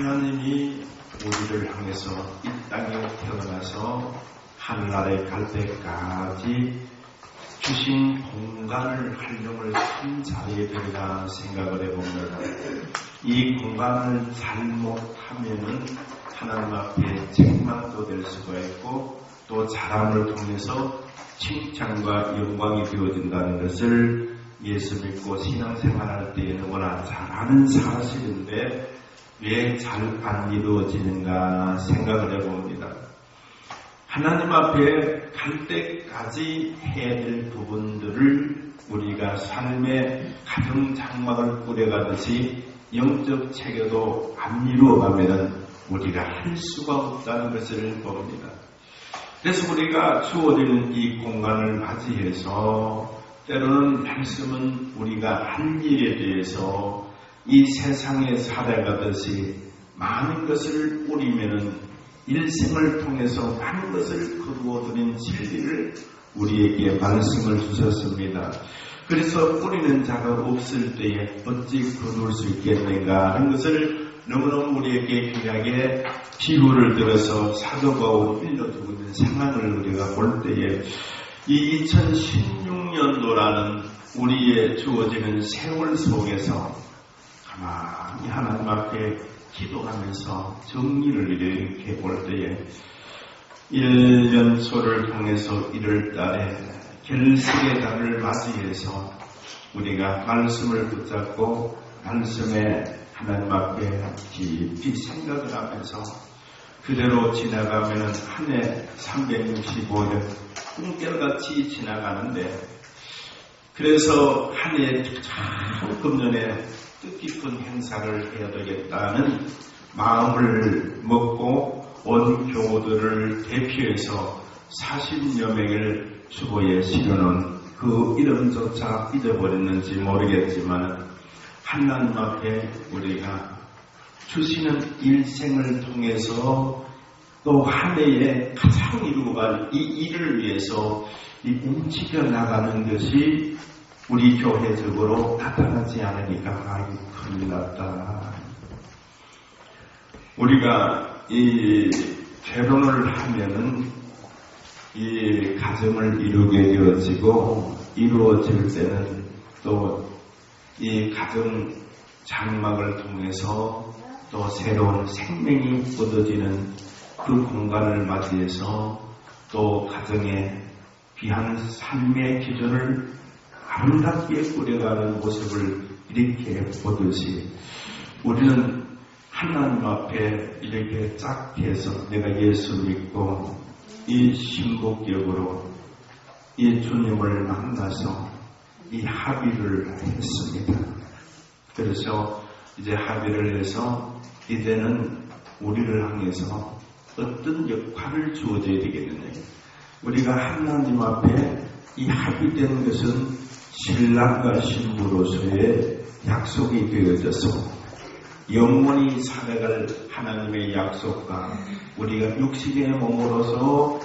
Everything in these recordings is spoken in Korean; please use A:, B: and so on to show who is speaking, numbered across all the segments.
A: 하나님이 우리를 향해서 이 땅에 태어나서 하늘나라에 갈 때까지 주신 공간을 활용을 참 잘해야 되리라 생각을 해봅니다. 이 공간을 잘못하면은 하나님 앞에 책망도 될 수가 있고 또 자랑을 통해서 칭찬과 영광이 되어진다는 것을 예수 믿고 신앙생활할 때에 너무나 잘 아는 사실인데 왜 잘 안 이루어지는가 생각을 해봅니다. 하나님 앞에 갈 때까지 해야 될 부분들을 우리가 삶의 가정 장막을 꾸려가듯이 영적 체계도 안 이루어가면 우리가 할 수가 없다는 것을 봅니다. 그래서 우리가 주어지는 이 공간을 맞이해서 때로는 말씀은 우리가 할 일에 대해서 이 세상에 살아가듯이 많은 것을 뿌리면은 일생을 통해서 많은 것을 거두어들인 진리를 우리에게 말씀을 주셨습니다. 그래서 뿌리는 자가 없을 때에 어찌 거둘 수 있겠는가 하는 것을 너무너무 우리에게 귀하게 비유를 들어서 사도바울이 일러주고 있는 상황을 우리가 볼 때에 이 2016년도라는 우리의 주어지는 세월 속에서 가만히 하나님 앞에 기도하면서 정리를 이렇게 볼 때에 1년 초를 통해서 1월 달에 결석의 달을 맞이해서 우리가 말씀을 붙잡고 말씀에 하나님 앞에 깊이 생각을 하면서 그대로 지나가면 한 해 365일 꿈결같이 지나가는데 그래서 한 해 참 금년에 뜻깊은 행사를 해야 되겠다는 마음을 먹고 온 교우들을 대표해서 40여 명을 주보에 실어놓은 그 이름조차 잊어버렸는지 모르겠지만 하나님 앞에 우리가 주시는 일생을 통해서 또 한 해에 가장 이루어갈 이 일을 위해서 이 움직여 나가는 것이 우리 교회적으로 나타나지 않으니까 아이 큰일 났다. 우리가 이 결혼을 하면은 이 가정을 이루게 되어지고 이루어질 때는 또 이 가정 장막을 통해서 또 새로운 생명이 얻어지는 그 공간을 맞이해서 또 가정의 귀한 삶의 기준을 아름답게 꾸려가는 모습을 이렇게 보듯이 우리는 하나님 앞에 이렇게 짝 해서 내가 예수 믿고 이 신복역으로 이 주님을 만나서 이 합의를 했습니다. 그래서 이제 합의를 해서 이제는 우리를 향해서 어떤 역할을 주어져야 되겠느냐. 우리가 하나님 앞에 이 합의된 것은 신랑과 신부로서의 약속이 되어져서 영원히 살아갈 하나님의 약속과 우리가 육신의 몸으로서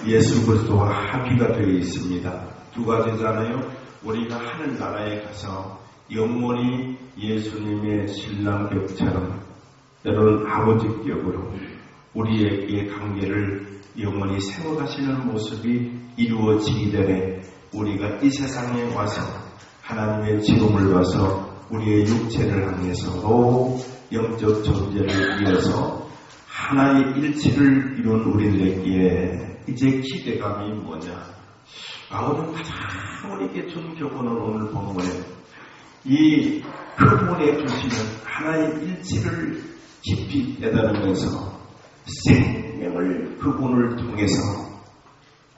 A: 예수 그리스도와 합의가 되어 있습니다. 두 가지잖아요. 우리가 하늘나라에 가서 영원히 예수님의 신랑격처럼 때로는 아버지격으로 우리에게 관계를 영원히 세워가시는 모습이 이루어지기 전에 우리가 이 세상에 와서 하나님의 지음을 봐서 우리의 육체를 향해서도 영적 존재를 이어서 하나의 일치를 이룬 우리들에게 이제 기대감이 뭐냐. 바울은 가장 우리에게 준 교훈을 오늘 본문에 이 그분에 주시는 하나의 일치를 깊이 깨달으면서 생명을 그분을 통해서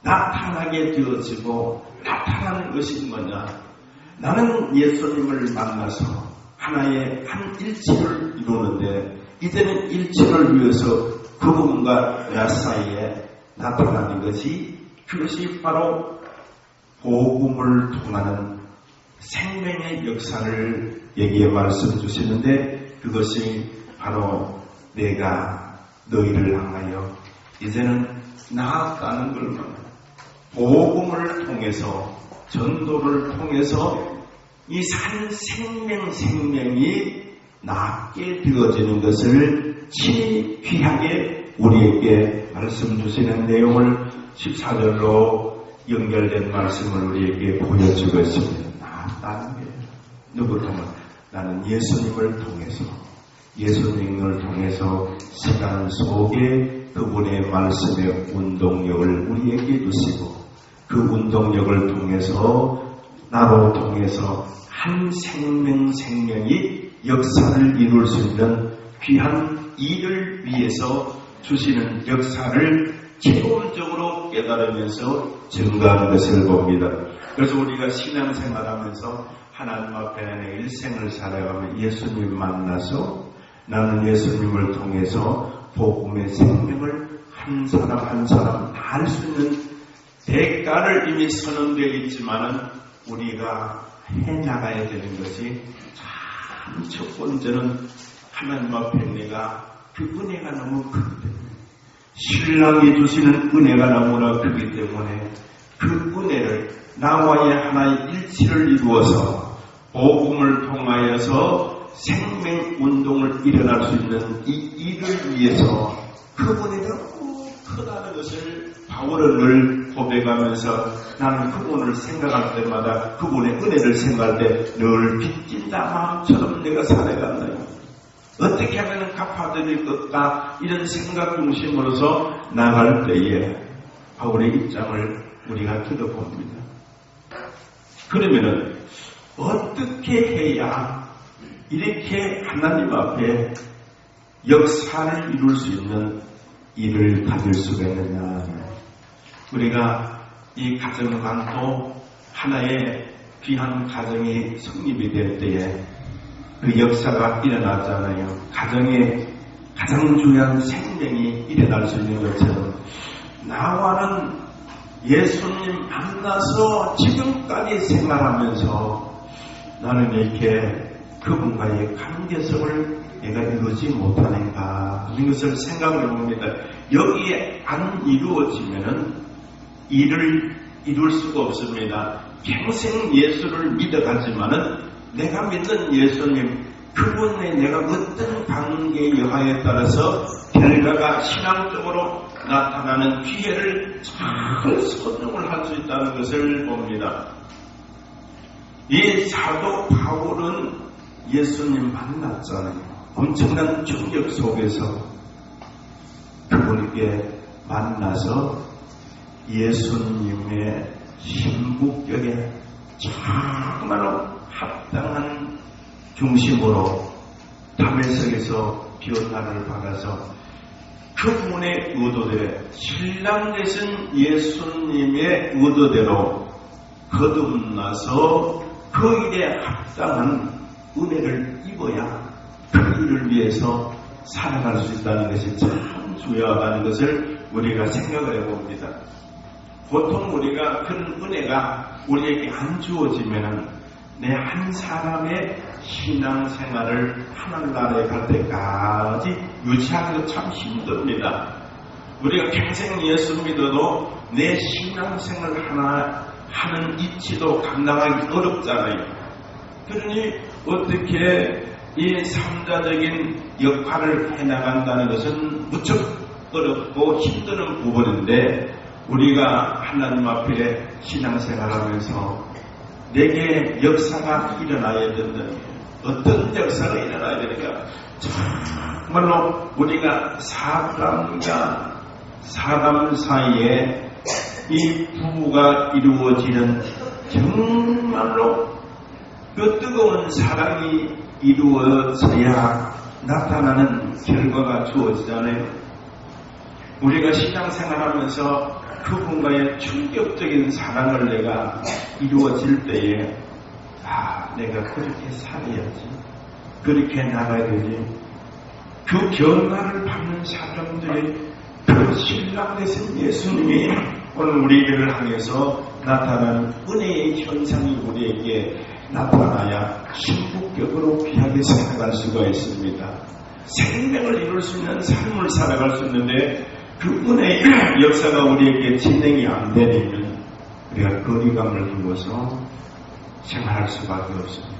A: 나타나게 되어지고 나타나는 것이 뭐냐. 나는 예수님을 만나서 하나의 한 일치를 이루는데 이제는 일치를 위해서 그분과 나 사이에 나타나는 것이 그것이 바로 복음을 통하는 생명의 역사를 여기에 말씀 주시는데 그것이 바로 내가 너희를 향하여 이제는 나아가는 걸 복음을 통해서 전도를 통해서 이 산 생명이 낫게 되어지는 것을 친히 귀하게 우리에게 말씀 주시는 내용을 14절로 연결된 말씀을 우리에게 보여주고 있습니다. 낫다는 게 누구 통해? 나는 예수님을 통해서 시간 속에 그분의 말씀의 운동력을 우리에게 주시고 그 운동력을 통해서 나로 통해서 한 생명이 역사를 이룰 수 있는 귀한 일을 위해서 주시는 역사를 체험적으로 깨달으면서 증가하는 것을 봅니다. 그래서 우리가 신앙생활하면서 하나님 앞에 내 일생을 살아가면 예수님 만나서 나는 예수님을 통해서 복음의 생명을 한 사람 한 사람 다 할 수 있는 대가를 이미 선언되어 있지만은 우리가 해나가야 되는 것이 참 첫 번째는 하나님 앞에 내가 그 은혜가 너무 크기 때문에 신랑이 주시는 은혜가 너무나 크기 때문에 그 은혜를 나와의 하나의 일치를 이루어서 복음을 통하여서 생명운동을 일어날 수 있는 이 일을 위해서 그분이 너무 크다는 것을 바울은 늘 고백하면서 나는 그분을 생각할 때마다 그분의 은혜를 생각할 때 늘 빚진 마음처럼 내가 살아간다. 어떻게 하면 갚아드릴 것까 이런 생각 중심으로서 나갈 때에 바울의 입장을 우리가 들어봅니다. 그러면은 어떻게 해야 이렇게 하나님 앞에 역사를 이룰 수 있는 일을 가질 수가 있느냐. 우리가 이 가정관도 하나의 귀한 가정이 성립이 될 때에 그 역사가 일어나잖아요. 가정에 가장 중요한 생명이 일어날 수 있는 것처럼 나와는 예수님 만나서 지금까지 생활하면서 나는 이렇게 그분과의 관계성을 내가 이루지 못하는가 하는 것을 생각해 봅니다. 여기에 안 이루어지면은 일을 이룰 수가 없습니다. 평생 예수를 믿어가지만은 내가 믿는 예수님 그분의 내가 어떤 관계에 여하에 따라서 결과가 신앙적으로 나타나는 기회를 잘 선용을 할 수 있다는 것을 봅니다. 이 사도 바울은 예수님 만났잖아요. 엄청난 충격 속에서 그분께 만나서 예수님의 신부격에 정말로 합당한 중심으로 담에색에서 비온나를 받아서 그분의 의도대로 신랑 되신 예수님의 의도대로 거듭나서 그 일에 합당한 은혜를 입어야 그 일을 위해서 살아갈 수 있다는 것이 참 중요하다는 것을 우리가 생각을 해봅니다. 보통 우리가 그런 은혜가 우리에게 안 주어지면은 내 한 사람의 신앙생활을 하늘나라에 갈 때까지 유지하는 것 참 힘듭니다. 우리가 평생 예수 믿어도 내 신앙생활 하나 하는 이치도 감당하기 어렵잖아요. 그러니 어떻게 이 삼자적인 역할을 해나간다는 것은 무척 어렵고 힘드는 부분인데 우리가 하나님 앞에 신앙생활하면서 내게 역사가 일어나야 된다. 어떤 역사가 일어나야 되니까 정말로 우리가 사람과 사람 사이에 이 부부가 이루어지는 정말로 그 뜨거운 사랑이 이루어져야 나타나는 결과가 주어지잖아요. 우리가 신앙생활하면서 그분과의 충격적인 사랑을 내가 이루어질 때에 내가 그렇게 살아야지, 그렇게 나가야 되지. 그 견과를 받는 사람들의 그 신랑 되신 예수님이 오늘 우리를 향해서 나타나는 은혜의 현상이 우리에게 나타나야 신부격으로 귀하게 살아갈 수가 있습니다. 생명을 이룰 수 있는 삶을 살아갈 수 있는데 그 은혜의 역사가 우리에게 진행이 안 되면 우리가 거리감을 두고서 생활할 수밖에 없습니다.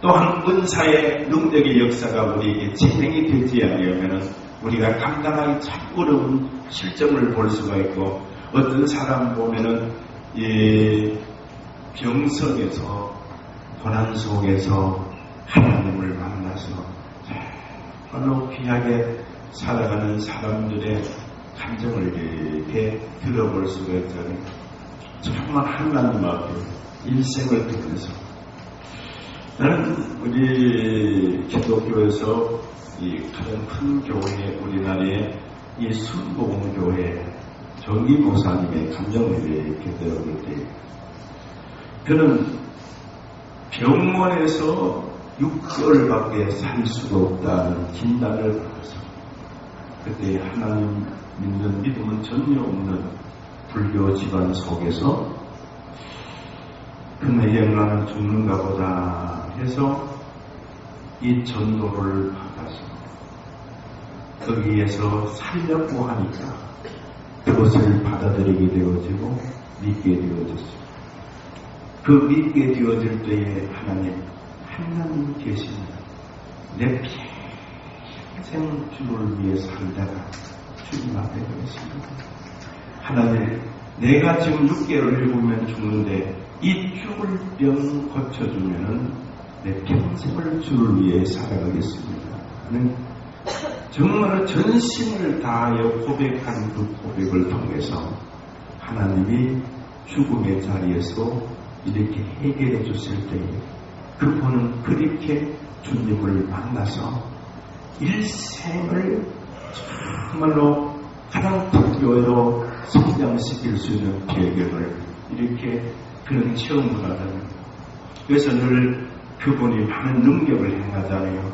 A: 또한 은사의 능력의 역사가 우리에게 진행이 되지 않으면 우리가 감당하기 참 어려운 실정을 볼 수가 있고, 어떤 사람 보면은 병석에서 고난 속에서 하나님을 만나서 정말로 귀하게 살아가는 사람들의 감정을 이렇게 들어볼 수가 있잖아요. 정말 하나님 앞에 일생을 두면서, 나는 우리 기독교에서 이 가장 큰 교회, 우리나라의 이 순복음교회 정기 목사님의 감정을 이렇게 들어볼 때, 그는 병원에서 6개월밖에 살 수가 없다는 진단을 받아서, 그때 하나님 믿는 믿음은 전혀 없는 불교 집안 속에서 그날에 나는 죽는가 보다 해서 이 전도를 받아서 거기에서 살려고 하니까 그것을 받아들이게 되어지고 믿게 되어졌어요. 그 믿게 되어질 때에 하나님 계시는 내 평생 주를 위해 살다가 주님 앞에 있습니다. 하나님, 내가 지금 6개월 읽으면 죽는데 이 죽을 병 고쳐주면은 내 평생을 주를 위해 살아가겠습니다. 하는 정말 전심을 다하여 고백한 그 고백을 통해서 하나님이 죽음의 자리에서 이렇게 해결해 주실 때에 그분은 그렇게 주님을 만나서 일생을 정말로 가장 특별로 성장시킬 수 있는 배경을 이렇게 그런 체험을 하잖아요. 그래서 늘 그분이 많은 능력을 행하잖아요.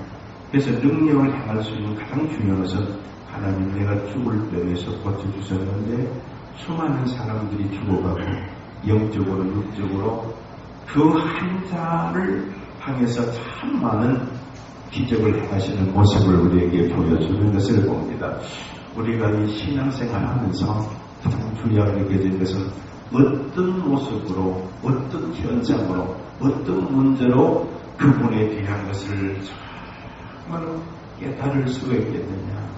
A: 그래서 능력을 행할 수 있는 가장 중요한 것은 하나님, 내가 죽을 병에서 고쳐주셨는데 수많은 사람들이 죽어가고 영적으로 육적으로 그 환자를 향해서 참 많은 기적을 행하시는 모습을 우리에게 보여주는 것을 봅니다. 우리가 이 신앙생활 하면서 가장 중요하게 느껴진 것은 어떤 모습으로, 어떤 현상으로, 어떤 문제로 그분에 대한 것을 정말로 깨달을 수가 있겠느냐,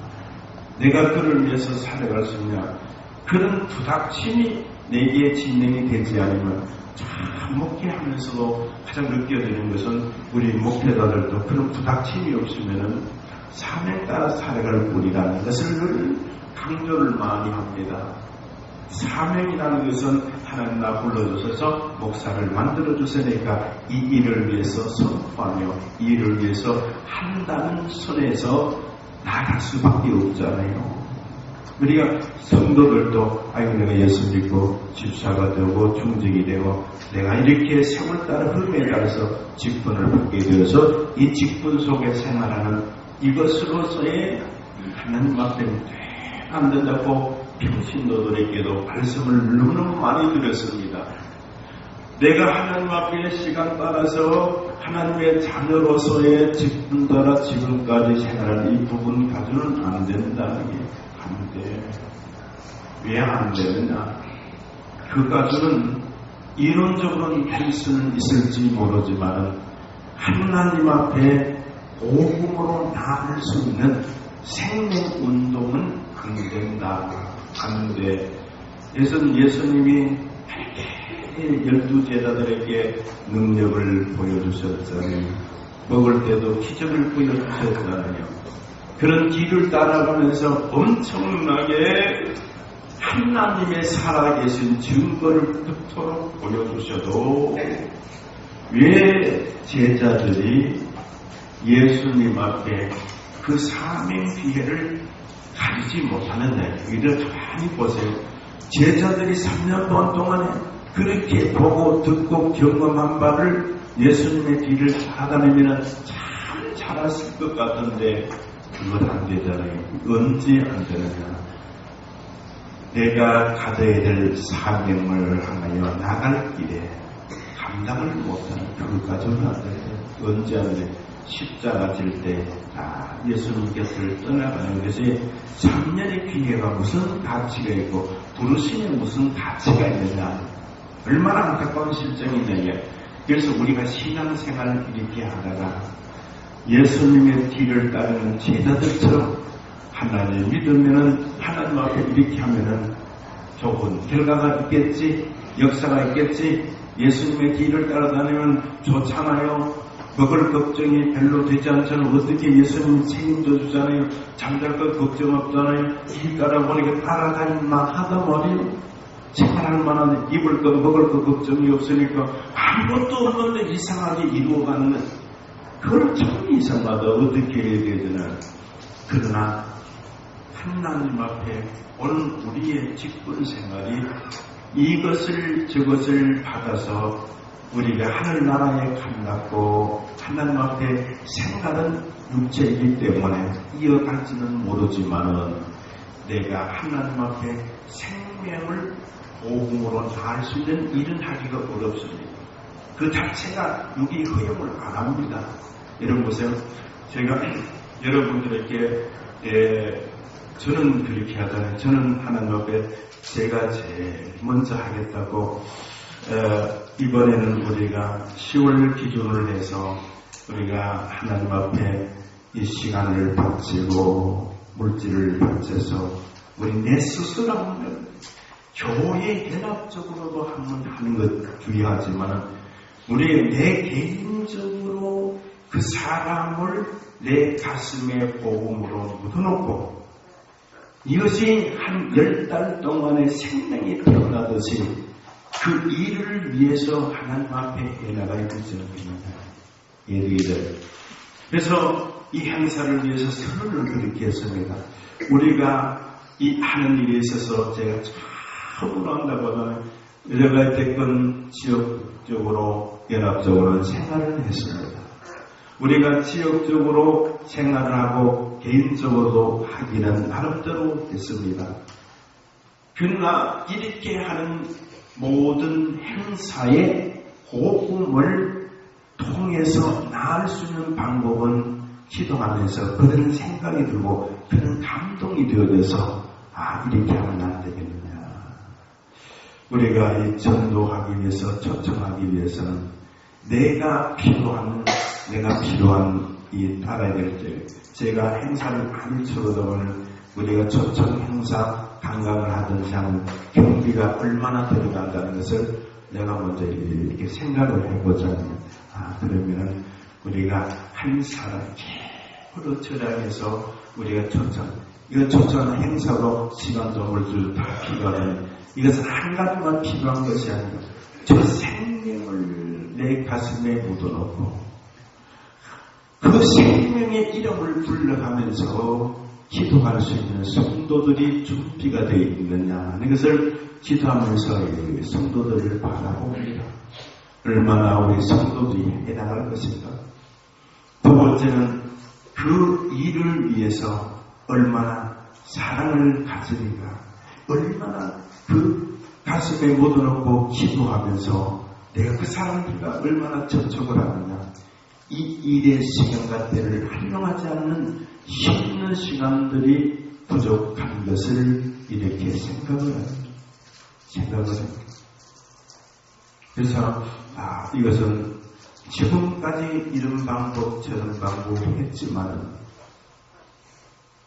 A: 내가 그를 위해서 살아갈 수 있냐, 그런 부닥침이 내게 진행이 되지 않으면 참 목회하면서도 가장 느껴지는 것은 우리 목회자들도 그런 부닥침이 없으면은 사명 따라 살아갈 뿐이라는 것을 늘 강조를 많이 합니다. 사명이라는 것은 하나님 나 불러주셔서 목사를 만들어주시니까 이 일을 위해서 선포하며 이 일을 위해서 한다는 선에서 나갈 수밖에 없잖아요. 우리가 성도들도 내가 예수 믿고 집사가 되고 중직이 되고 내가 이렇게 세월 따라 흐름에 따라서 직분을 받게 되어서 이 직분 속에 생활하는 이것으로서의 하나님 앞에 안 된다고 평신도들에게도 말씀을 너무너무 많이 드렸습니다. 내가 하나님 앞에 시간 따라서 하나님의 자녀로서의 직분 따라 지금까지 생활한 이 부분 가지고는 안 된다는 게 안 돼. 왜 안 되느냐? 그 가지고는 이론적으로는 될 수는 있을지 모르지만 하나님 앞에 복음으로 나아갈 수 있는 생명운동은 안 된다. 안 돼. 그래서 예수님이 12 제자들에게 능력을 보여주셨잖아요. 먹을 때도 기적을 보여주셨잖아요. 그런 길을 따라가면서 엄청나게 하나님의 살아계신 증거를 그토록 보여주셔도 왜 제자들이 예수님 앞에 그 사명 기회를 가지지 못하느냐. 이를 가만히 보세요. 제자들이 3년 반 동안에 그렇게 보고 듣고 경험한 바를 예수님의 뒤를 찾아다니면 참 잘했을 것 같은데 그건 안 되잖아요. 언제 안 되느냐. 내가 가져야 될 사명을 하여 나갈 길에 감당을 못하는 그것까지는 안 돼요. 언제 안 돼. 십자가 질 때 예수님 곁을 떠나가는 것이 3년의 기회가 무슨 가치가 있고 부르심에 무슨 가치가 있느냐. 얼마나 안타까운 실정이냐. 그래서 우리가 신앙생활을 이렇게 하다가 예수님의 뒤를 따르는 제자들처럼 하나님 믿으면은 하나님 앞에 이렇게 하면은 좋은 결과가 있겠지, 역사가 있겠지, 예수님의 뒤를 따라다니면 좋잖아요. 먹을 걱정이 별로 되지 않잖아요. 어떻게 예수님 책임져 주잖아요. 잠잘 것 걱정 없잖아요. 길 따라보니까 따라다니만 하다 말이에요. 생활할 만한 입을 것 먹을 것 걱정이 없으니까 아무것도 없는데 이상하게 이루어가는 그걸 참 이상하다. 어떻게 해야 되나. 그러나 하나님 앞에 오늘 우리의 직분 생활이 이것을 저것을 받아서 우리가 하늘나라에 간다고 하나님 앞에 생각은 육체이기 때문에 이어갈지는 모르지만은 내가 하나님 앞에 생명을 복음으로 다할 수 있는 일은 하기가 어렵습니다. 그 자체가 육이 허용을 안 합니다. 여러분 보세요. 제가 여러분들에게 저는 그렇게 하잖아요. 저는 하나님 앞에 제가 제일 먼저 하겠다고 이번에는 우리가 10월 기준으로 해서 우리가 하나님 앞에 이 시간을 바치고 물질을 바쳐서 우리 내 스스로 하는 교회 연합적으로도 한번 하는 것 중요하지만 우리 내 개인적으로 그 사람을 내 가슴에 복음으로 묻어놓고 이것이 한 10달 동안의 생명이 태어나듯이 그 일을 위해서 하나님 앞에 해나가야 되지 않겠는가. 예리들. 그래서 이 행사를 위해서 선언을 그렇게 했습니다. 우리가 이 하는 일에 있어서 제가 처음으로 한다고 하면 내가 됐건 지역적으로 연합적으로 생활을 했습니다. 우리가 지역적으로 생활을 하고 개인적으로도 하기는 나름대로 했습니다. 그러나 이렇게 하는 모든 행사의 복음을 통해서 나을 수 있는 방법은 기도하면서 그런 생각이 들고 그런 감동이 되어져서 이렇게 하면 안 되겠느냐. 우리가 이 전도하기 위해서 초청하기 위해서는 내가 필요한 이 알아야 될 때 제가 행사를 많이 치르다 보면 우리가 초청 행사 관광을 하든지 하는 경비가 얼마나 들어간다는 것을 내가 먼저 이렇게 생각을 해보자면 그러면은 우리가 한 사람 개로 저장해서 우리가 이거 초청하는 행사로 시간도 물질 다 필요하는 이것은 한 가지만 필요한 것이 아니라 저 생명을 내 가슴에 묻어놓고 그 생명의 이름을 불러가면서 기도할 수 있는 성도들이 준비가 되어 있느냐 이것을 기도하면서 성도들을 바라봅니다. 얼마나 우리 성도들이 해나갈 것인가. 두 번째는 그 일을 위해서 얼마나 사랑을 가지는가. 얼마나 그 가슴에 묻어놓고 기도하면서 내가 그 사람들과 얼마나 접촉을 하느냐. 이 일의 시간과 때를 활용하지 않는 힘든 시간들이 부족한 것을 이렇게 생각을 합니다. 그래서 이것은 지금까지 이런 방법 저런 방법을 했지만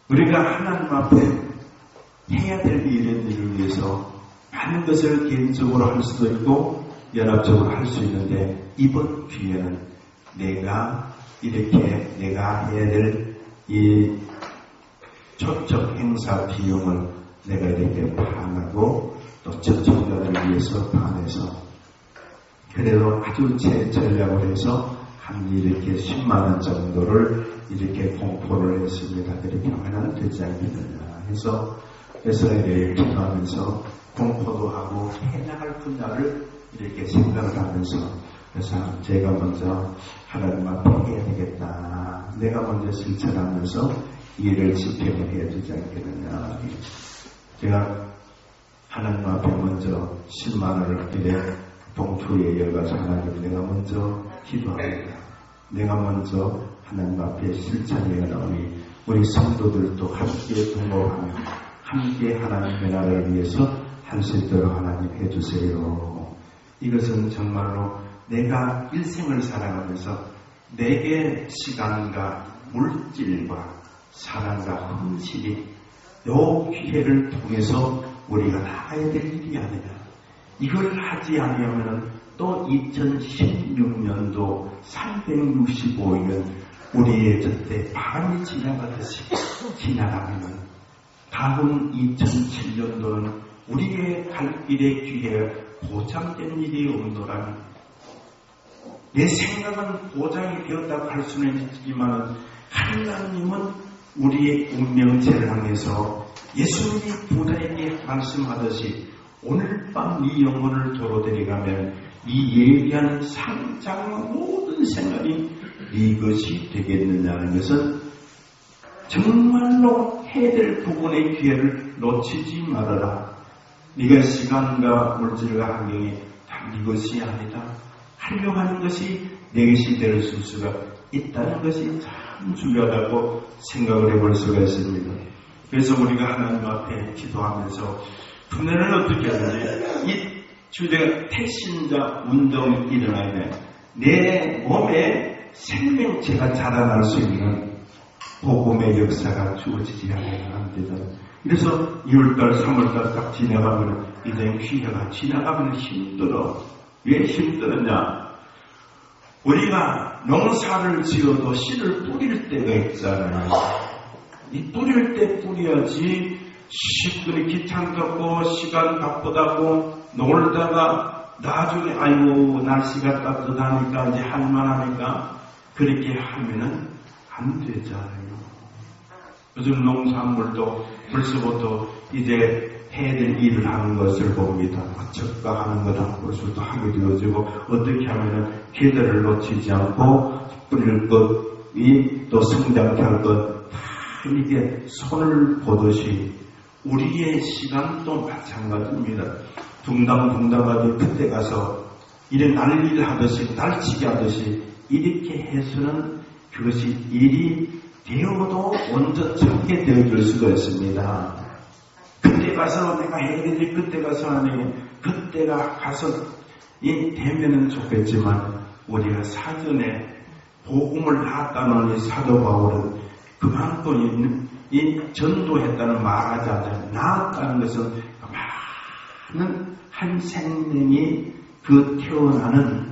A: 우리가 하나님 앞에 해야 될 일을 위해서 많은 것을 개인적으로 할 수도 있고 연합적으로 할 수 있는데 이번 기회는 내가 해야 될 이 초청 행사 비용을 내가 이렇게 반하고 또 초청자들을 위해서 반해서 그래도 아주 제 전략을 해서 한 이렇게 10만 원 정도를 이렇게 공포를 했습니다. 그렇게 하면 되지 않겠느냐 해서 이렇게 기도하면서 공포도 하고 해나갈 분야를 이렇게 생각을 하면서 그래서 제가 먼저 하나님 앞에 해야 되겠다. 내가 먼저 실천하면서 일을 집행을 해야 되지 않겠느냐. 제가 하나님 앞에 먼저 10만 원을 이래 봉투에 열어서 하나님 내가 먼저 기도합니다. 내가 먼저 하나님 앞에 실천해 나오니 우리 성도들도 함께 동업하며 함께 하나님의 나라를 위해서 할 수 있도록 하나님 해주세요. 이것은 정말로 내가 일생을 살아가면서 내게 시간과 물질과 사랑과 헌신이 요 기회를 통해서 우리가 나가야 될 일이 아니라 이걸 하지 않으면 또 2016년도 365년 우리의 저때 밤이 지나가듯이 지나가면 다음 2007년도는 우리의 갈 길의 기회가 보장된 일이 없노라니 내 생각은 보장이 되었다고 할 수는 있지만 하나님은 우리의 운명체를 향해서 예수님이 부다에게 말씀하듯이 오늘 밤 네 영혼을 도로 데려가면 이 예비한 상장과 모든 생각이 네 것이 되겠느냐는 것은 정말로 해야 될 부분의 기회를 놓치지 말아라. 네가 시간과 물질과 환경이 다 네 것이 아니다. 하려고 하는 것이 내 것이 될 수가 있다는 것이 참 중요하다고 생각을 해볼 수가 있습니다. 그래서 우리가 하나님 앞에 기도하면서 분해를 어떻게 하는지 이 주제가 태신자 운동이 일어나야 돼. 내 몸에 생명체가 자라날 수 있는 복음의 역사가 주어지지 않으면 안 되잖아. 그래서 2월달, 3월달 딱 지나가면 이제 귀해가 지나가면 힘들어. 왜 힘들었냐? 우리가 농사를 지어도 씨를 뿌릴 때가 있잖아요. 이 뿌릴 때 뿌려야지 시간이 귀찮다고 시간 바쁘다고 놀다가 나중에 아이고 날씨가 따뜻하니까 이제 할만하니까 그렇게 하면은 안 되잖아요. 요즘 농산물도 벌써부터 이제 해야 될 일을 하는 것을 봅니다. 적과하는 것 벌써부터 하게 되어지고 어떻게 하면은 계절을 놓치지 않고 뿌릴 것이 또 성장케 할 것 다 이게 손을 보듯이 우리의 시간도 마찬가지입니다. 둥당둥당하게 그때 가서 이래 난리를 하듯이 날치기 하듯이 이렇게 해서는 그것이 일이 되어도 온전찮게 되어질 수가 있습니다. 그때 가서 내가 해야 되지 그때 가서 하니 그때가 가서 되면은 좋겠지만 우리가 사전에 복음을 나았다는 이 사도 바울은 그만큼 이 전도했다는 말하지 않아요. 나았다는 것은 많은 한 생명이 그 태어나는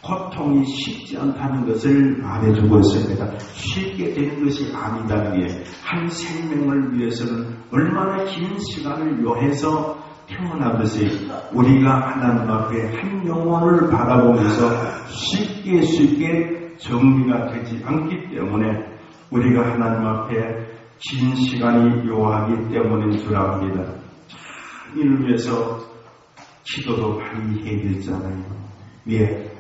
A: 고통이 쉽지 않다는 것을 말해주고 있습니다. 쉽게 되는 것이 아니다는 게 한 생명을 위해서는 얼마나 긴 시간을 요해서 태어나듯이 우리가 하나님 앞에 한 영혼을 바라보면서 쉽게 정리가 되지 않기 때문에 우리가 하나님 앞에 긴 시간이 요하기 때문인 줄 압니다. 이를 위해서 기도도 많이 해야 되잖아요. 왜?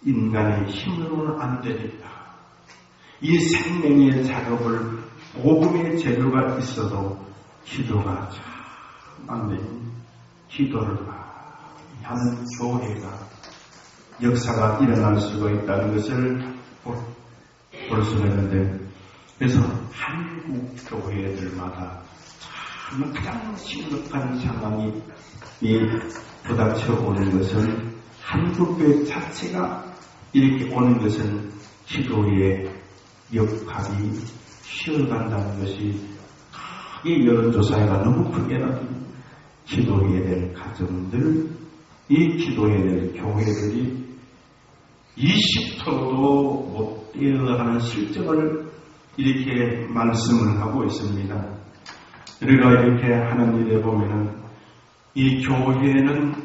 A: 인간의 힘으로는 안 되니까. 이 생명의 작업을 복음의 재료가 있어도 기도가 참 안 돼요. 기도를 많이 하는 교회가 역사가 일어날 수가 있다는 것을 볼 수가 있는데 그래서 한국 교회들마다 참 가장 심각한 상황이 부닥쳐 오는 것은 한국 교회 자체가 이렇게 오는 것은 기도의 역할이 쉬어간다는 것이 크게 여론조사가 너무 크게 나옵니다. 기도해야 될 가정들, 이 기도해야 될 교회들이 20%도 못 되어 하는 실정을 이렇게 말씀을 하고 있습니다. 우리가 이렇게 하는 일에 보면은 이 교회는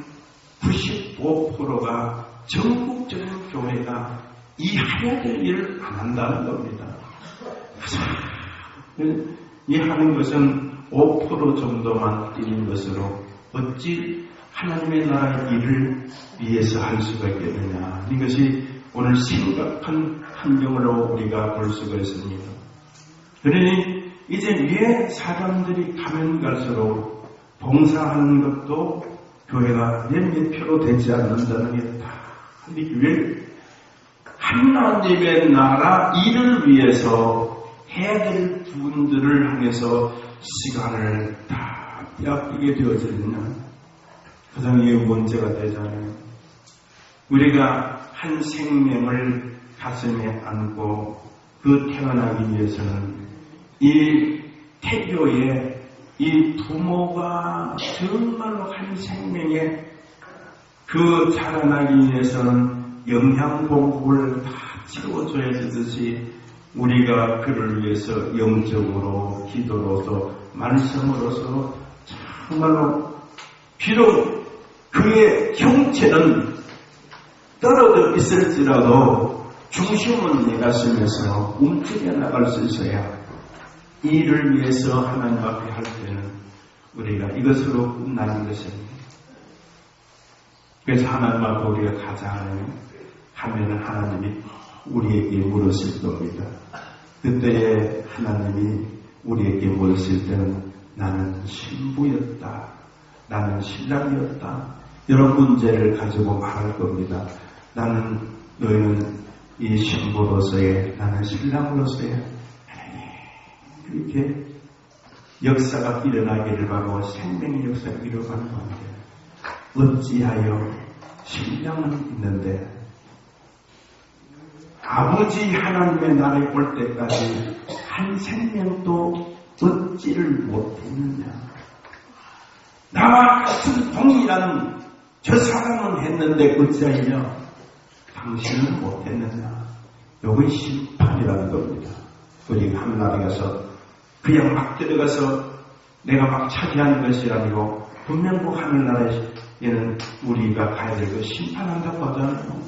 A: 95%가 전국적인 교회가 이 해야 될 일을 안 한다는 겁니다. 이 하는 것은 5% 정도만 뛰는 것으로 어찌 하나님의 나라의 일을 위해서 할 수가 있겠느냐. 이것이 오늘 심각한 환경으로 우리가 볼 수가 있습니다. 그러니 이제 왜 사람들이 가면 갈수록 봉사하는 것도 교회가 몇몇 표로 되지 않는다는 게 다 왜 하나님의 나라 일을 위해서 해야 될 분들을 향해서 시간을 다 빼앗기게 되어지느냐. 가장 이게 문제가 되잖아요. 우리가 한 생명을 가슴에 안고 그 태어나기 위해서는 이 태교에 이 부모가 정말로 한 생명에 그 자라나기 위해서는 영양공급을 다 채워줘야 되듯이 우리가 그를 위해서 영적으로 기도로서 말씀으로서 정말로 비록 그의 형체는 떨어져 있을지라도 중심은 내 가슴에서 움직여 나갈 수 있어야 이 일을 위해서 하나님 앞에 할 때는 우리가 이것으로 끝나는 것입니다. 그래서 하나님 앞에 우리가 가자 하면 하나님이 우리에게 물으실 겁니다. 그때에 하나님이 우리에게 물으실 때는 나는 신부였다, 나는 신랑이었다, 이런 문제를 가지고 말할 겁니다. 나는 너희는 이 신부로서의, 나는 신랑으로서의 이렇게 역사가 일어나기를 바라고 생명의 역사가 일어나는 건데 어찌하여 신랑은 있는데 아버지 하나님의 나라에 올 때까지 한 생명도 얻지를 못했느냐. 나와 같은 동일한 저 사람은 했는데 어찌하여 당신은 못했느냐. 요게 심판이라는 겁니다. 우리가 하늘나라에 가서 그냥 막 들어가서 내가 막 차지하는 것이 아니고 분명 그 하늘나라에는 우리가 가야 될 거 심판한다고 하잖아요.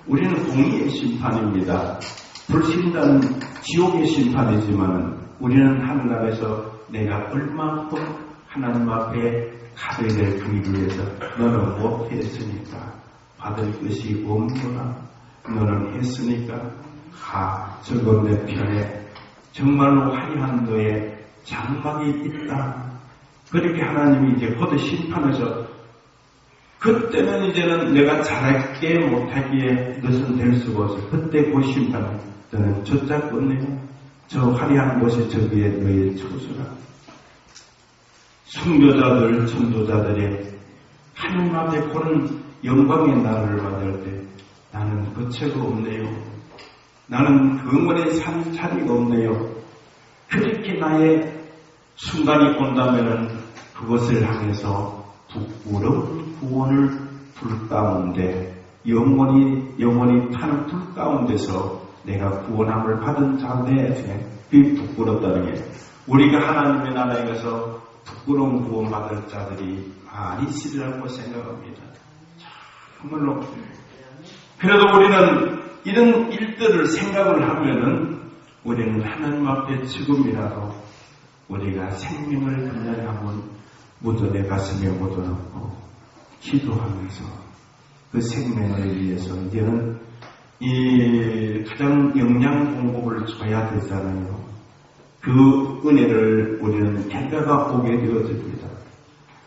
A: 우리는 공의의 심판입니다. 불신자는 지옥의 심판이지만 우리는 하늘나라에서 내가 얼마큼 하나님 앞에 가야 될 그 일을 위해서 너는 못했으니까 받을 것이 없구나. 너는 했으니까 저건 내 편에 정말로 화려한 너의 장막이 있다. 그렇게 하나님이 이제 곧 심판해서 그때는 이제는 내가 잘하게 못하기에 너는 될 수가 없어. 그때 그 심판은 너는 저짝 끝내요. 저 화려한 곳이 저기에 너의 처소라. 순교자들, 전도자들의 하나님 앞에 보는 영광의 날을 받을 때 나는 거처가 없네요. 나는 근원의 자리가 없네요. 그렇게 나의 순간이 온다면 그것을 향해서 부끄러운 구원을 불 가운데 영원히 타는 불 가운데서 내가 구원함을 받은 자인데 그게 부끄럽다는 게 우리가 하나님의 나라에 가서 부끄러운 구원 받을 자들이 많이 있으리라고 생각합니다. 정말로 그래도 우리는 이런 일들을 생각을 하면은 우리는 하나님 앞에 지금이라도 우리가 생명을 그냥 한번 묻어내 가슴에 묻어놓고 기도하면서 그 생명을 위해서 이제는 이 가장 영양 공급을 줘야 되잖아요. 그 은혜를 우리는 평가가 보게 되어집니다.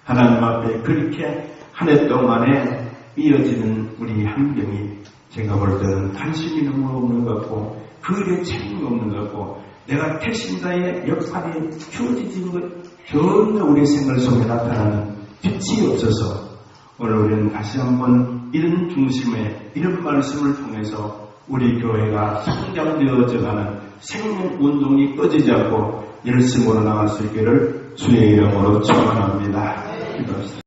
A: 하나님 앞에 그렇게 한 해 동안에 이어지는 우리 환경이 제가 볼 때는 관심이 너무 없는 것 같고 그 일에 책임이 없는 것 같고 내가 택신자의 역할이 주어지는 것 전혀 우리 생활 속에 나타나는 빛이 없어서 오늘 우리는 다시 한번 이런 중심에 이런 말씀을 통해서 우리 교회가 성장되어져가는 생명운동이 꺼지지 않고 열심으로 나갈 수 있기를 주의 이름으로 축원합니다. 기도합시다.